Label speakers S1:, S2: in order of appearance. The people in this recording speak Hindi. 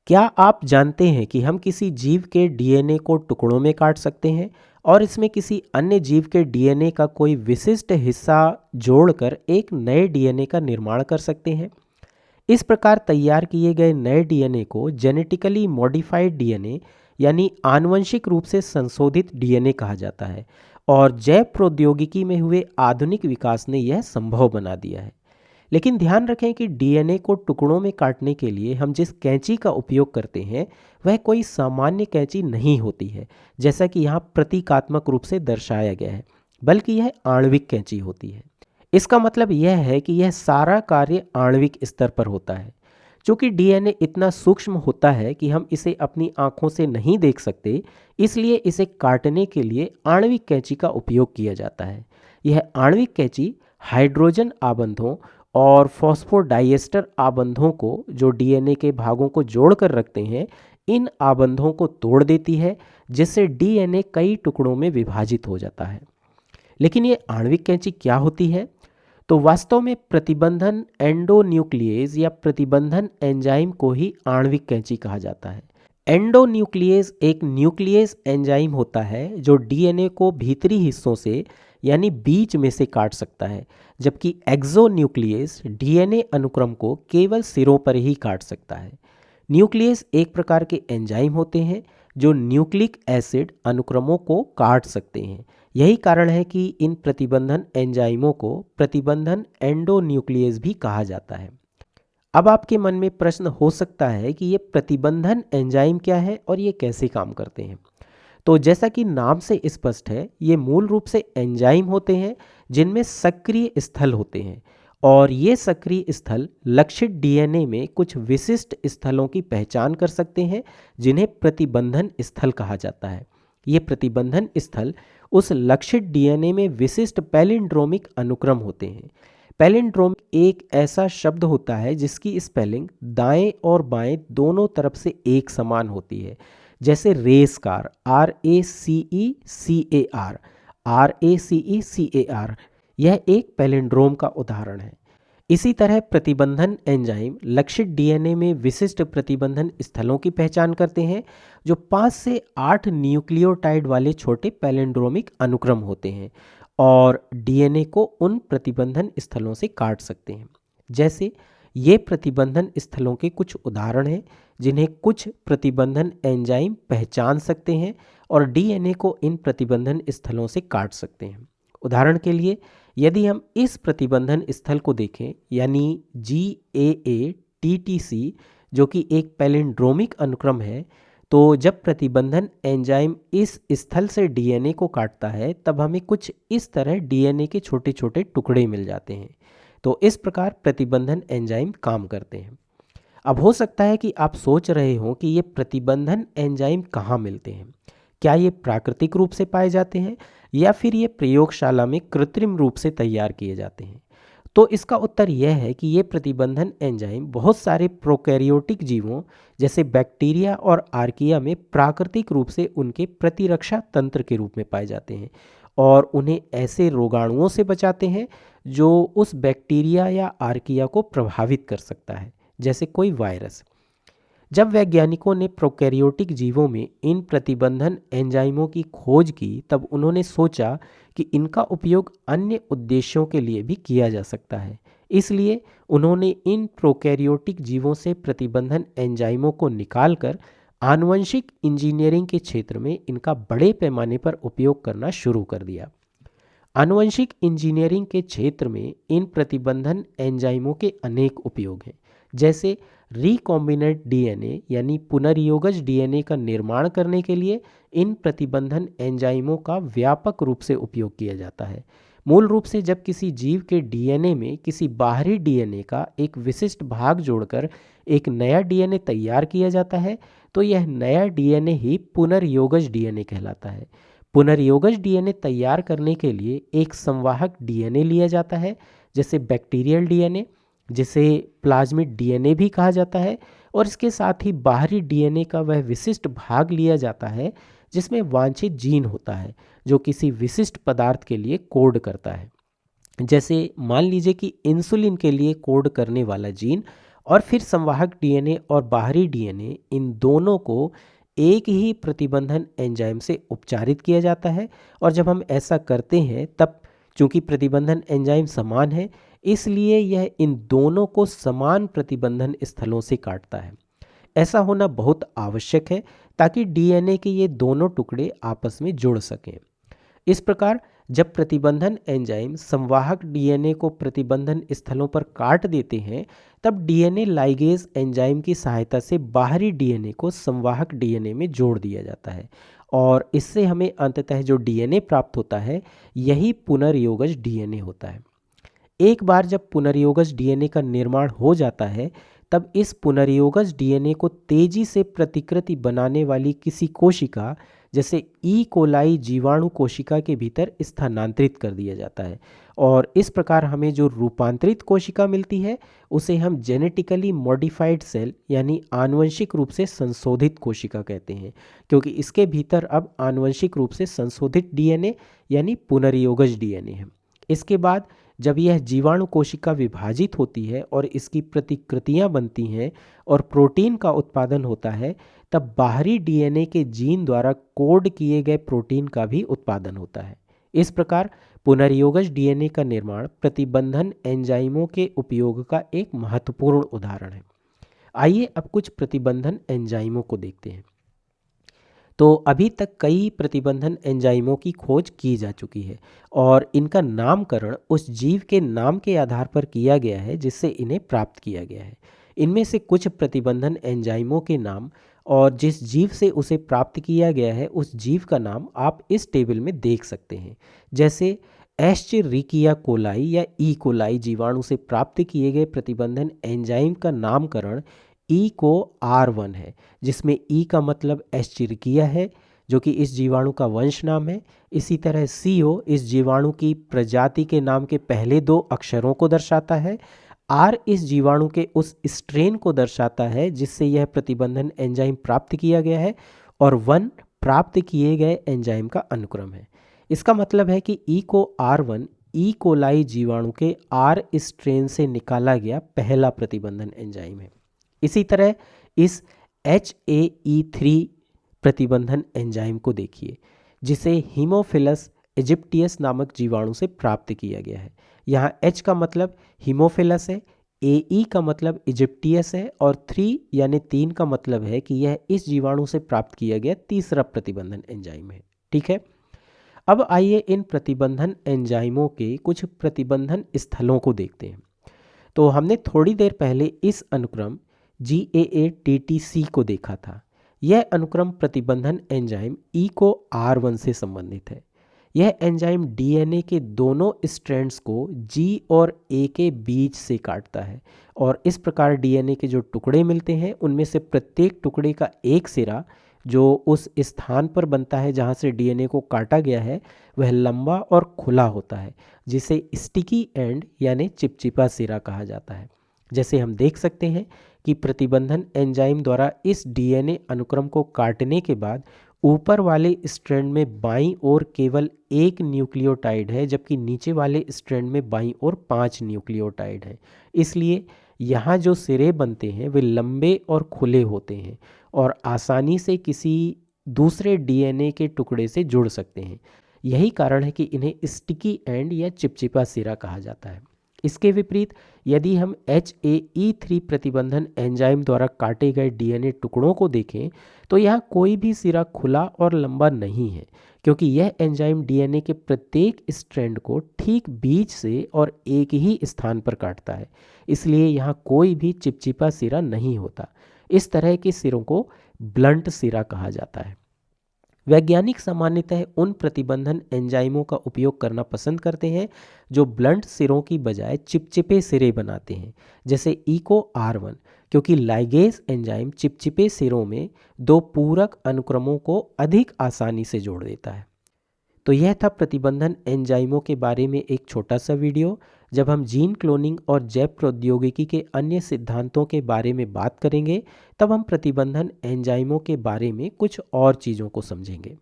S1: क्या आप जानते हैं कि हम किसी जीव के डीएनए को टुकड़ों में काट सकते हैं और इसमें किसी अन्य जीव के डीएनए का कोई विशिष्ट हिस्सा जोड़कर एक नए डीएनए का निर्माण कर सकते हैं। इस प्रकार तैयार किए गए नए डीएनए को जेनेटिकली मॉडिफाइड डीएनए यानी आनुवंशिक रूप से संशोधित डीएनए कहा जाता है और जैव प्रौद्योगिकी में हुए आधुनिक विकास ने यह संभव बना दिया है। लेकिन ध्यान रखें कि डीएनए को टुकड़ों में काटने के लिए हम जिस कैंची का उपयोग करते हैं वह कोई सामान्य कैंची नहीं होती है, जैसा कि यहाँ प्रतीकात्मक रूप से दर्शाया गया है, बल्कि यह आणविक कैंची होती है। इसका मतलब यह है कि यह सारा कार्य आणविक स्तर पर होता है। चूँकि डीएनए इतना सूक्ष्म होता है कि हम इसे अपनी आँखों से नहीं देख सकते, इसलिए इसे काटने के लिए आणविक कैंची का उपयोग किया जाता है। यह आणविक कैंची हाइड्रोजन आबंधों और फॉस्फोडाइएस्टर आबंधों को, जो डीएनए के भागों को जोड़कर रखते हैं, इन आबंधों को तोड़ देती है, जिससे डीएनए कई टुकड़ों में विभाजित हो जाता है। लेकिन ये आणविक कैंची क्या होती है? तो वास्तव में प्रतिबंधन एंडोन्यूक्लिएज या प्रतिबंधन एंजाइम को ही आणविक कैंची कहा जाता है। एंडोन्यूक्लिएज एक न्यूक्लिएज एंजाइम होता है जो डीएनए को भीतरी हिस्सों से यानी बीच में से काट सकता है, जबकि एक्सोन्यूक्लिएज डीएनए अनुक्रम को केवल सिरों पर ही काट सकता है। न्यूक्लियस एक प्रकार के एंजाइम होते हैं जो न्यूक्लिक एसिड अनुक्रमों को काट सकते हैं। यही कारण है कि इन प्रतिबंधन एंजाइमों को प्रतिबंधन एंडोन्यूक्लियस भी कहा जाता है। अब आपके मन में प्रश्न हो सकता है कि ये प्रतिबंधन एंजाइम क्या है और ये कैसे काम करते हैं। तो जैसा कि नाम से स्पष्ट है, ये मूल रूप से एंजाइम होते हैं जिनमें सक्रिय स्थल होते हैं और ये सक्रिय स्थल लक्षित डीएनए में कुछ विशिष्ट स्थलों की पहचान कर सकते हैं जिन्हें प्रतिबंधन स्थल कहा जाता है। ये प्रतिबंधन स्थल उस लक्षित डीएनए में विशिष्ट पैलिंड्रोमिक अनुक्रम होते हैं। पैलिंड्रोम एक ऐसा शब्द होता है जिसकी स्पेलिंग दाएं और बाएं दोनों तरफ से एक समान होती है, जैसे रेस कार RACECAR, RACECAR। यह एक पैलिंड्रोम का उदाहरण है। इसी तरह प्रतिबंधन एंजाइम लक्षित डीएनए में विशिष्ट प्रतिबंधन स्थलों की पहचान करते हैं जो 5 से 8 न्यूक्लियोटाइड वाले छोटे पैलिंड्रोमिक अनुक्रम होते हैं और डीएनए को उन प्रतिबंधन स्थलों से काट सकते हैं। जैसे ये प्रतिबंधन स्थलों के कुछ उदाहरण हैं जिन्हें कुछ प्रतिबंधन एंजाइम पहचान सकते हैं और डीएनए को इन प्रतिबंधन स्थलों से काट सकते हैं। उदाहरण के लिए यदि हम इस प्रतिबंधन स्थल को देखें यानी GAATTC, जो कि एक पैलिंड्रोमिक अनुक्रम है, तो जब प्रतिबंधन एंजाइम इस स्थल से डीएनए को काटता है तब हमें कुछ इस तरह डीएनए के छोटे छोटे टुकड़े मिल जाते हैं। तो इस प्रकार प्रतिबंधन एंजाइम काम करते हैं। अब हो सकता है कि आप सोच रहे हों कि ये प्रतिबंधन एंजाइम कहाँ मिलते हैं। क्या ये प्राकृतिक रूप से पाए जाते हैं या फिर ये प्रयोगशाला में कृत्रिम रूप से तैयार किए जाते हैं? तो इसका उत्तर यह है कि ये प्रतिबंधन एंजाइम बहुत सारे प्रोकैरियोटिक जीवों जैसे बैक्टीरिया और आर्किया में प्राकृतिक रूप से उनके प्रतिरक्षा तंत्र के रूप में पाए जाते हैं और उन्हें ऐसे रोगाणुओं से बचाते हैं जो उस बैक्टीरिया या आर्किया को प्रभावित कर सकता है, जैसे कोई वायरस। जब वैज्ञानिकों ने प्रोकैरियोटिक जीवों में इन प्रतिबंधन एंजाइमों की खोज की तब उन्होंने सोचा कि इनका उपयोग अन्य उद्देश्यों के लिए भी किया जा सकता है। इसलिए उन्होंने इन प्रोकैरियोटिक जीवों से प्रतिबंधन एंजाइमों को निकालकर आनुवंशिक इंजीनियरिंग के क्षेत्र में इनका बड़े पैमाने पर उपयोग करना शुरू कर दिया। आनुवंशिक इंजीनियरिंग के क्षेत्र में इन प्रतिबंधन एंजाइमों के अनेक उपयोग हैं, जैसे रिकॉम्बिनेंट डीएनए यानी पुनर्योगज डीएनए का निर्माण करने के लिए इन प्रतिबंधन एंजाइमों का व्यापक रूप से उपयोग किया जाता है। मूल रूप से जब किसी जीव के डीएनए में किसी बाहरी डीएनए का एक विशिष्ट भाग जोड़कर एक नया डीएनए तैयार किया जाता है तो यह नया डीएनए ही पुनर्योगज डीएनए कहलाता है। पुनर्योगज डीएनए तैयार करने के लिए एक संवाहक डीएनए लिया जाता है, जैसे बैक्टीरियल डीएनए, जिसे प्लाज्मिड डीएनए भी कहा जाता है, और इसके साथ ही बाहरी डीएनए का वह विशिष्ट भाग लिया जाता है जिसमें वांछित जीन होता है जो किसी विशिष्ट पदार्थ के लिए कोड करता है। जैसे मान लीजिए कि इंसुलिन के लिए कोड करने वाला जीन और फिर संवाहक डीएनए और बाहरी डीएनए इन दोनों को एक ही प्रतिबंधन एंजाइम से उपचारित किया जाता है। और जब हम ऐसा करते हैं तब चूंकि प्रतिबंधन एंजाइम समान है, इसलिए यह इन दोनों को समान प्रतिबंधन स्थलों से काटता है। ऐसा होना बहुत आवश्यक है ताकि डीएनए के ये दोनों टुकड़े आपस में जुड़ सकें। इस प्रकार जब प्रतिबंधन एंजाइम संवाहक डीएनए को प्रतिबंधन स्थलों पर काट देते हैं, तब डीएनए लाइगेज एंजाइम की सहायता से बाहरी डीएनए को संवाहक डीएनए में जोड़ दिया जाता है और इससे हमें अंततः जो डीएनए प्राप्त होता है यही पुनर्योगज डीएनए होता है। एक बार जब पुनर्योगज डीएनए का निर्माण हो जाता है, तब इस पुनर्योगज डीएनए को तेजी से प्रतिकृति बनाने वाली किसी कोशिका जैसे ई कोलाई जीवाणु कोशिका के भीतर स्थानांतरित कर दिया जाता है और इस प्रकार हमें जो रूपांतरित कोशिका मिलती है उसे हम जेनेटिकली मॉडिफाइड सेल यानी आनुवंशिक रूप से संशोधित कोशिका कहते हैं, क्योंकि इसके भीतर अब आनुवंशिक रूप से संशोधित डीएनए यानी पुनर्योगज डीएनए है। इसके बाद जब यह जीवाणु कोशिका विभाजित होती है और इसकी प्रतिकृतियां बनती हैं और प्रोटीन का उत्पादन होता है, तब बाहरी डीएनए के जीन द्वारा कोड किए गए प्रोटीन का भी उत्पादन होता है। इस प्रकार पुनर्योगज डीएनए का निर्माण प्रतिबंधन एंजाइमों के उपयोग का एक महत्वपूर्ण उदाहरण है। आइए अब कुछ प्रतिबंधन एंजाइमों को देखते हैं। तो अभी तक कई प्रतिबंधन एंजाइमों की खोज की जा चुकी है और इनका नामकरण उस जीव के नाम के आधार पर किया गया है जिससे इन्हें प्राप्त किया गया है। इनमें से कुछ प्रतिबंधन एंजाइमों के नाम और जिस जीव से उसे प्राप्त किया गया है उस जीव का नाम आप इस टेबल में देख सकते हैं। जैसे एस्चेरिकिया कोलाई या ई कोलाई जीवाणु से प्राप्त किए गए प्रतिबंधन एंजाइम का नामकरण ई को R1 है, जिसमें ई का मतलब एस्चेरिकिया है जो कि इस जीवाणु का वंश नाम है। इसी तरह CO इस जीवाणु की प्रजाति के नाम के पहले 2 अक्षरों को दर्शाता है। R इस जीवाणु के उस स्ट्रेन को दर्शाता है जिससे यह प्रतिबंधन एंजाइम प्राप्त किया गया है और 1 प्राप्त किए गए एंजाइम का अनुक्रम है। इसका मतलब है कि ई को R1 ई कोलाई जीवाणु के R स्ट्रेन से निकाला गया पहला प्रतिबंधन एंजाइम है। इसी तरह इस HAE3 प्रतिबंधन एंजाइम को देखिए जिसे हीमोफिलस इजिप्टियस नामक जीवाणु से प्राप्त किया गया है। यहाँ H का मतलब हीमोफिलस है, AE का मतलब इजिप्टियस है और 3 यानी 3 का मतलब है कि यह इस जीवाणु से प्राप्त किया गया तीसरा प्रतिबंधन एंजाइम है। ठीक है, अब आइए इन प्रतिबंधन एंजाइमों के कुछ प्रतिबंधन स्थलों को देखते हैं। तो हमने थोड़ी देर पहले इस अनुक्रम GAATTC को देखा था। यह अनुक्रम प्रतिबंधन एंजाइम E को R1 से संबंधित है। यह एंजाइम डीएनए के दोनों स्ट्रैंड्स को G और A के बीच से काटता है और इस प्रकार डीएनए के जो टुकड़े मिलते हैं उनमें से प्रत्येक टुकड़े का एक सिरा जो उस स्थान पर बनता है जहाँ से डीएनए को काटा गया है वह लंबा और खुला होता है, जिसे स्टिकी एंड यानी चिपचिपा सिरा कहा जाता है। जैसे हम देख सकते हैं कि प्रतिबंधन एंजाइम द्वारा इस डीएनए अनुक्रम को काटने के बाद ऊपर वाले स्ट्रैंड में बाईं ओर केवल 1 न्यूक्लियोटाइड है, जबकि नीचे वाले स्ट्रैंड में बाईं ओर 5 न्यूक्लियोटाइड है। इसलिए यहाँ जो सिरे बनते हैं वे लंबे और खुले होते हैं और आसानी से किसी दूसरे डीएनए के टुकड़े से जुड़ सकते हैं। यही कारण है कि इन्हें स्टिकी एंड या चिपचिपा सिरा कहा जाता है। इसके विपरीत यदि हम HAE3 प्रतिबंधन एंजाइम द्वारा काटे गए डीएनए टुकड़ों को देखें तो यहाँ कोई भी सिरा खुला और लंबा नहीं है, क्योंकि यह एंजाइम डीएनए के प्रत्येक स्ट्रैंड को ठीक बीच से और एक ही स्थान पर काटता है। इसलिए यहाँ कोई भी चिपचिपा सिरा नहीं होता। इस तरह के सिरों को ब्लंट सिरा कहा जाता है। वैज्ञानिक सामान्यतः उन प्रतिबंधन एंजाइमों का उपयोग करना पसंद करते हैं जो ब्लंट सिरों की बजाय चिपचिपे सिरे बनाते हैं, जैसे ECO R1, क्योंकि लाइगेज एंजाइम चिपचिपे सिरों में 2 पूरक अनुक्रमों को अधिक आसानी से जोड़ देता है। तो यह था प्रतिबंधन एंजाइमों के बारे में एक छोटा सा वीडियो। जब हम जीन क्लोनिंग और जैव प्रौद्योगिकी के अन्य सिद्धांतों के बारे में बात करेंगे तब हम प्रतिबंधन एंजाइमों के बारे में कुछ और चीज़ों को समझेंगे।